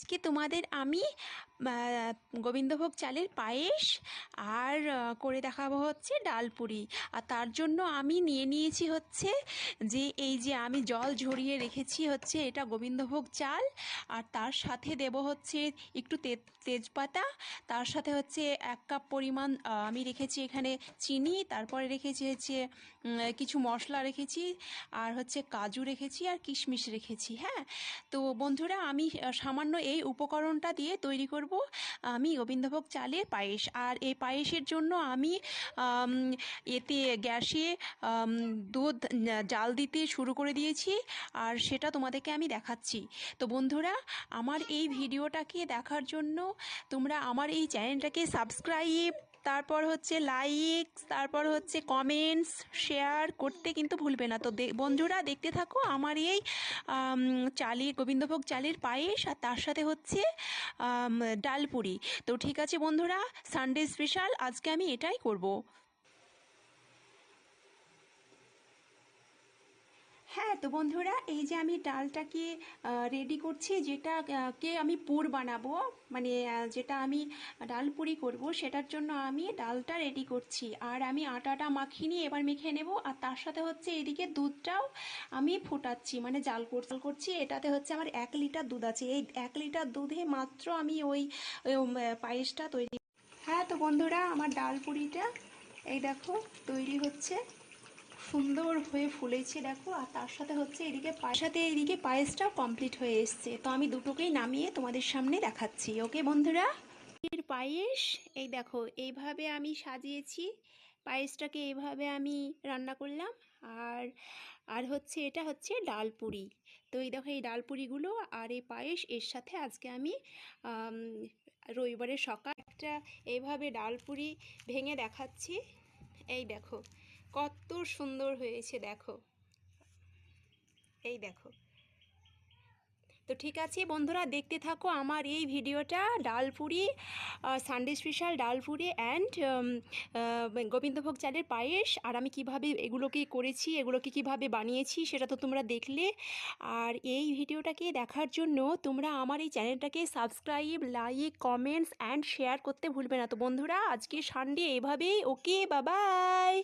আজকে তোমাদের আমি গোবিন্দভোগ চালের পায়েস আর করে দেখাবো হচ্ছে ডালপুরি। আর তার জন্য আমি নিয়ে নিয়েছি হচ্ছে যে এই যে আমি জল ঝরিয়ে রেখেছি হচ্ছে এটা গোবিন্দভোগ চাল। আর তার সাথে দেব হচ্ছে একটু তেজপাতা, তার সাথে হচ্ছে 1 কাপ পরিমাণ আমি রেখেছি এখানে চিনি, তারপরে রেখেছি হচ্ছে কিছু মশলা রেখেছি, আর হচ্ছে কাজু রেখেছি আর কিশমিশ রেখেছি। হ্যাঁ, তো বন্ধুরা আমি সামান্য এই উপকরণটা দিয়ে তৈরি করব আমি গোবিন্দভোগ চালের পায়েস। আর এই পায়েসের জন্য আমি এতে গ্যাসে দুধ জাল দিতে শুরু করে দিয়েছি, আর সেটা তোমাদেরকে আমি দেখাচ্ছি। তো বন্ধুরা, আমার এই ভিডিওটাকে দেখার জন্য তোমরা আমার এই চ্যানেলটাকে সাবস্ক্রাইব, তারপর হচ্ছে লাইক, তারপর হচ্ছে কমেন্টস, শেয়ার করতে কিন্তু ভুলবে না। তো বন্ধুরা দেখতে থাকো আমার এই গোবিন্দভোগ চালের পায়েস, আর তার সাথে হচ্ছে ডালপুরি। তো ঠিক আছে বন্ধুরা, সানডে স্পেশাল আজকে আমি এটাই করব। হ্যাঁ, তো বন্ধুরা এই যে আমি ডালটাকে রেডি করছি, যেটা কে আমি পুর বানাবো, মানে যেটা আমি ডালপুরি করব, সেটার জন্য আমি ডালটা রেডি করছি। আর আমি আটাটা মাখিয়ে নিয়ে এবার মেখে নেব। আর তার সাথে হচ্ছে এদিকে দুধটাও আমি ফোটাচ্ছি, মানে জাল করছি। এটাতে হচ্ছে আমার 1 লিটার দুধ আছে। এই 1 লিটার দুধে মাত্র আমি ওই পায়েসটা তৈরি। হ্যাঁ, তো বন্ধুরা আমার ডালপুরিটা এই দেখো তৈরি হচ্ছে, সুন্দর হয়ে ফুলেছে দেখো। আর তার সাথে হচ্ছে এদিকে পায়েসটাও কমপ্লিট হয়ে এসছে। তো আমি দুটোকেই নামিয়ে তোমাদের সামনে দেখাচ্ছি। ওকে বন্ধুরা, এর পায়েস এই দেখো এইভাবে আমি সাজিয়েছি, পায়েসটাকে এইভাবে আমি রান্না করলাম। আর আর হচ্ছে এটা হচ্ছে ডালপুরি। তো এই দেখো এই ডালপুরিগুলো আর এই পায়েস এর সাথে আজকে আমি রবিবারের সকাল একটা এইভাবে ডালপুরি ভেঙে দেখাচ্ছি। এই দেখো কত সুন্দর হয়েছে দেখো, এই দেখো। তো ঠিক আছে বন্ধুরা, দেখতে থাকো আমার এই ভিডিওটা, dal puri Sunday special dal puri and Gobindobhog চালের পায়েস। আর আমি কিভাবে এগুলোকে করেছি, এগুলোকে কিভাবে বানিয়েছি সেটা তো তোমরা দেখলে। আর এই ভিডিওটাকে দেখার জন্য তোমরা আমার এই চ্যানেলটাকে subscribe, like, comments and share করতে ভুলবে না। তো বন্ধুরা আজকে সানডে এভাবেই, ওকে বাবাই।